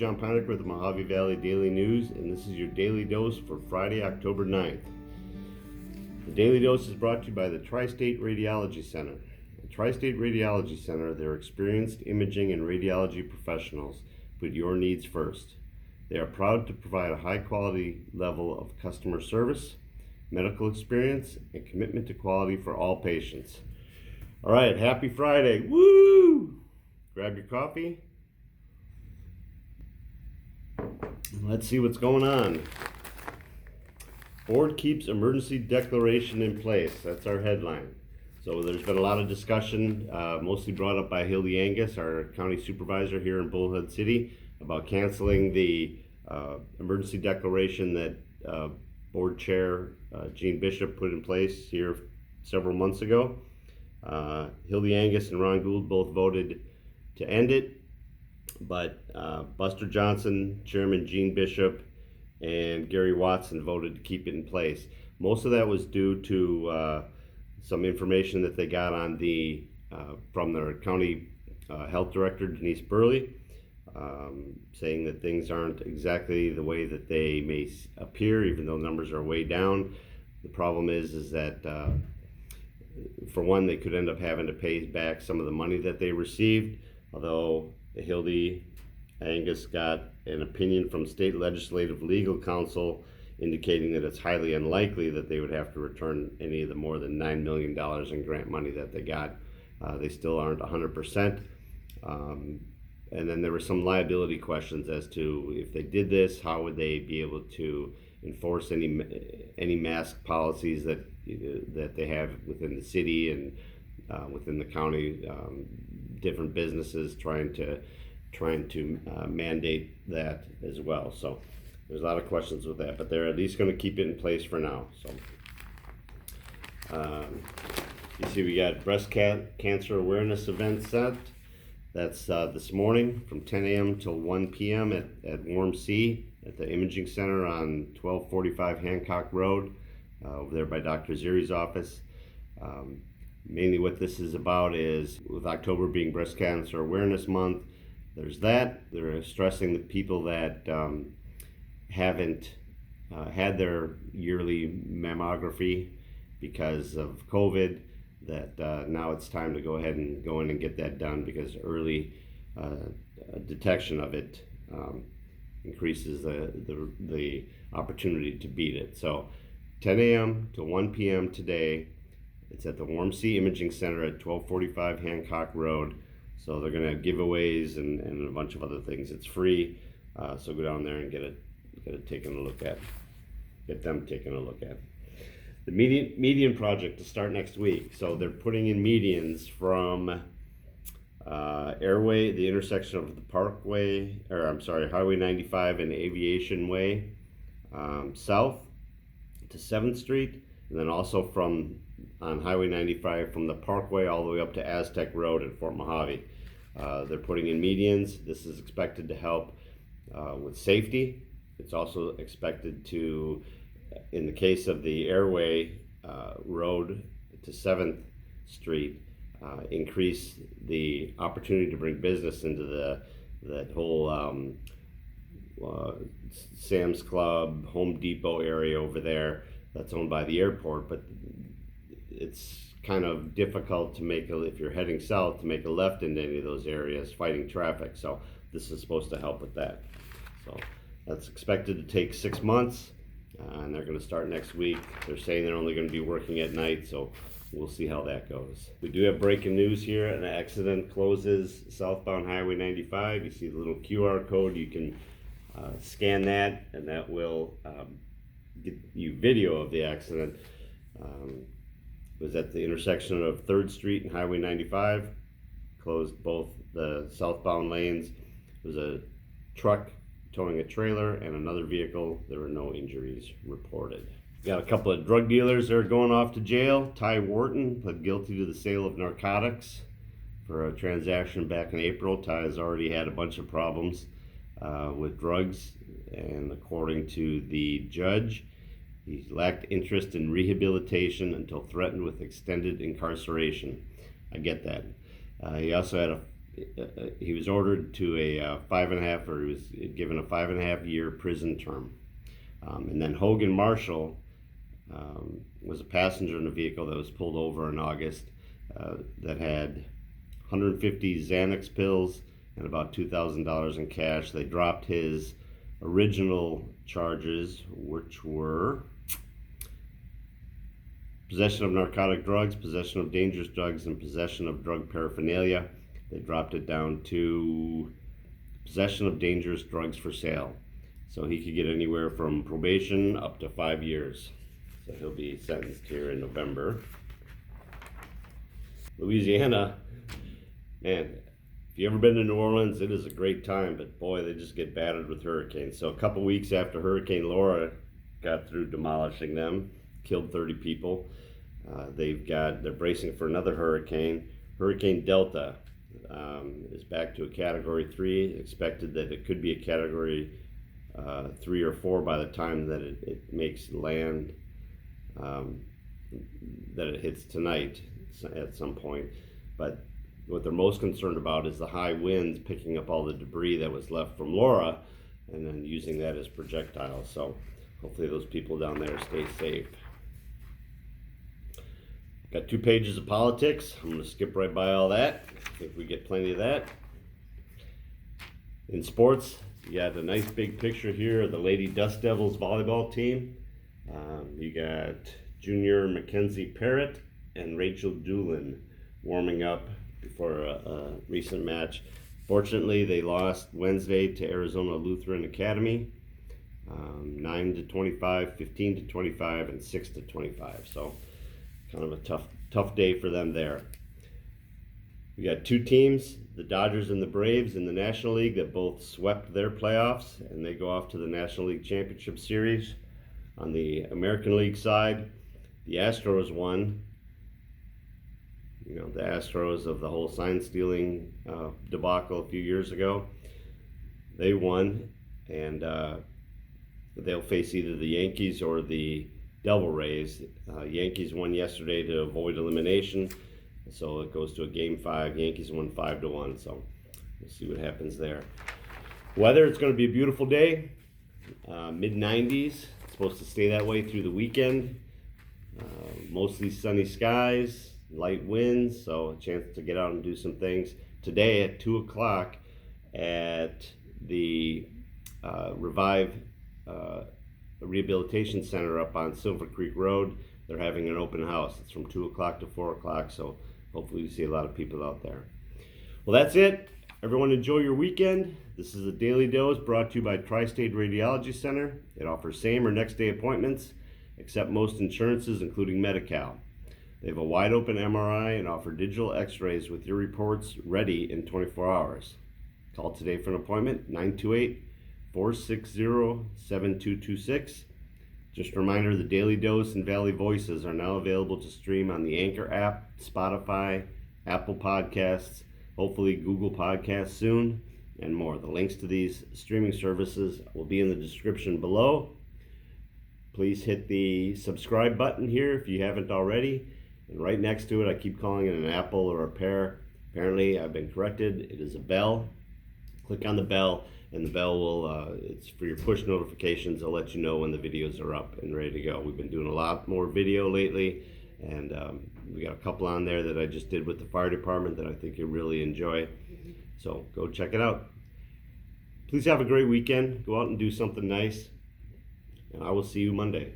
John Ponick with the Mohave Valley Daily News, and this is your Daily Dose for Friday, October 9th. The Daily Dose is brought to you by the Tri-State Radiology Center. The Tri-State Radiology Center, their experienced imaging and radiology professionals put your needs first. They are proud to provide a high-quality level of customer service, medical experience, and commitment to quality for all patients. All right, happy Friday. Woo! Grab your coffee. Let's see what's going on. Board keeps emergency declaration in place. That's our headline. So there's been a lot of discussion, mostly brought up by Hildy Angus, our county supervisor here in Bullhead City, about canceling the emergency declaration that board chair Gene Bishop put in place here several months ago. Hildy Angus and Ron Gould both voted to end it, but Buster Johnson, Chairman Gene Bishop, and Gary Watson voted to keep it in place. Most of that was due to some information that they got on the from their county health director, Denise Burley, saying that things aren't exactly the way that they may appear, even though numbers are way down. The problem is that for one, they could end up having to pay back some of the money that they received, although Hildy Angus got an opinion from State Legislative Legal Counsel indicating that it's highly unlikely that they would have to return any of the more than $9 million in grant money that they got. They still aren't 100%. And then there were some liability questions as to if they did this, how would they be able to enforce any mask policies that they have within the city and within the county. Different businesses trying to mandate that as well. So there's a lot of questions with that, but they're at least going to keep it in place for now. So you see, we got breast cancer awareness event set. That's this morning from 10 a.m. till 1 p.m. at Warm Sea at the Imaging Center on 1245 Hancock Road, over there by Dr. Ziri's office. Mainly what this is about is, with October being Breast Cancer Awareness Month, there's that. They're stressing the people that haven't had their yearly mammography because of COVID, that now it's time to go ahead and go in and get that done, because early detection of it increases the opportunity to beat it. So 10 a.m. to 1 p.m. today. It's at the Warm Sea Imaging Center at 1245 Hancock Road. So they're going to have giveaways and a bunch of other things. It's free, so go down there and get it taken a look at. Get them taken a look at. The median project to start next week. So they're putting in medians from Airway, the intersection of the Parkway, Highway 95 and Aviation Way, south to 7th Street, and then also on Highway 95 from the Parkway all the way up to Aztec Road in Fort Mohave. They're putting in medians. This is expected to help with safety. It's also expected to, in the case of the Airway Road to 7th Street, increase the opportunity to bring business into that whole Sam's Club, Home Depot area over there that's owned by the airport. But it's kind of difficult to if you're heading south, to make a left into any of those areas, fighting traffic. So this is supposed to help with that. So that's expected to take 6 months, and they're going to start next week. They're saying they're only going to be working at night, so we'll see how that goes. We do have breaking news here. An accident closes southbound Highway 95. You see the little QR code. You can scan that, and that will get you video of the accident. It was at the intersection of 3rd Street and Highway 95. Closed both the southbound lanes. It was a truck towing a trailer and another vehicle. There were no injuries reported. We got a couple of drug dealers that are going off to jail. Ty Wharton pled guilty to the sale of narcotics for a transaction back in April. Ty has already had a bunch of problems with drugs, and according to the judge, he lacked interest in rehabilitation until threatened with extended incarceration. I get that. He also had a he was ordered to a 5.5, or he was given a 5.5 year prison term. And then Hogan Marshall was a passenger in a vehicle that was pulled over in August that had 150 Xanax pills and about $2,000 in cash. They dropped his original charges, which were possession of narcotic drugs, possession of dangerous drugs, and possession of drug paraphernalia. They dropped it down to possession of dangerous drugs for sale. So he could get anywhere from probation up to 5 years. So he'll be sentenced here in November. Louisiana, man, if you ever been to New Orleans, it is a great time, but boy, they just get battered with hurricanes. So a couple weeks after Hurricane Laura got through demolishing them, killed 30 people, they're bracing for another hurricane. Hurricane Delta is back to a Category 3. Expected that it could be a Category 3 or 4 by the time that it makes land, that it hits tonight at some point. But what they're most concerned about is the high winds picking up all the debris that was left from Laura and then using that as projectiles. So hopefully those people down there stay safe. Got 2 pages of politics. I'm going to skip right by all that. I think we get plenty of that. In sports, you got a nice big picture here of the Lady Dust Devils volleyball team. You got junior Mackenzie Parrott and Rachel Doolin warming up before a recent match. Fortunately, they lost Wednesday to Arizona Lutheran Academy, 9-25, 15-25, and 6-25. So kind of a tough day for them there. We got 2 teams, the Dodgers and the Braves in the National League, that both swept their playoffs, and they go off to the National League Championship Series. On the American League side, the Astros won. You know, the Astros of the whole sign stealing debacle a few years ago. They won, and they'll face either the Yankees or the Devil Rays. Yankees won yesterday to avoid elimination, so it goes to a Game 5. Yankees won 5-1, so we'll see what happens there. Weather, it's going to be a beautiful day, mid-90s. It's supposed to stay that way through the weekend. Mostly sunny skies, light winds, so a chance to get out and do some things. Today at 2 o'clock at the Revive Rehabilitation Center up on Silver Creek Road, they're having an open house. It's from 2 o'clock to 4 o'clock, so hopefully you see a lot of people out there. Well, that's it. Everyone enjoy your weekend. This is a Daily Dose brought to you by Tri-State Radiology Center. It offers same or next day appointments, accept most insurances, including Medi-Cal. They have a wide open MRI and offer digital x-rays with your reports ready in 24 hours. Call today for an appointment, 928-460-7226. Just a reminder, the Daily Dose and Valley Voices are now available to stream on the Anchor app, Spotify, Apple Podcasts, hopefully Google Podcasts soon, and more. The links to these streaming services will be in the description below. Please hit the subscribe button here if you haven't already. And right next to it, I keep calling it an apple or a pear. Apparently, I've been corrected. It is a bell. Click on the bell, and the bell will, it's for your push notifications. I'll let you know when the videos are up and ready to go. We've been doing a lot more video lately, and we got a couple on there that I just did with the fire department that I think you'll really enjoy. So go check it out. Please have a great weekend. Go out and do something nice, and I will see you Monday.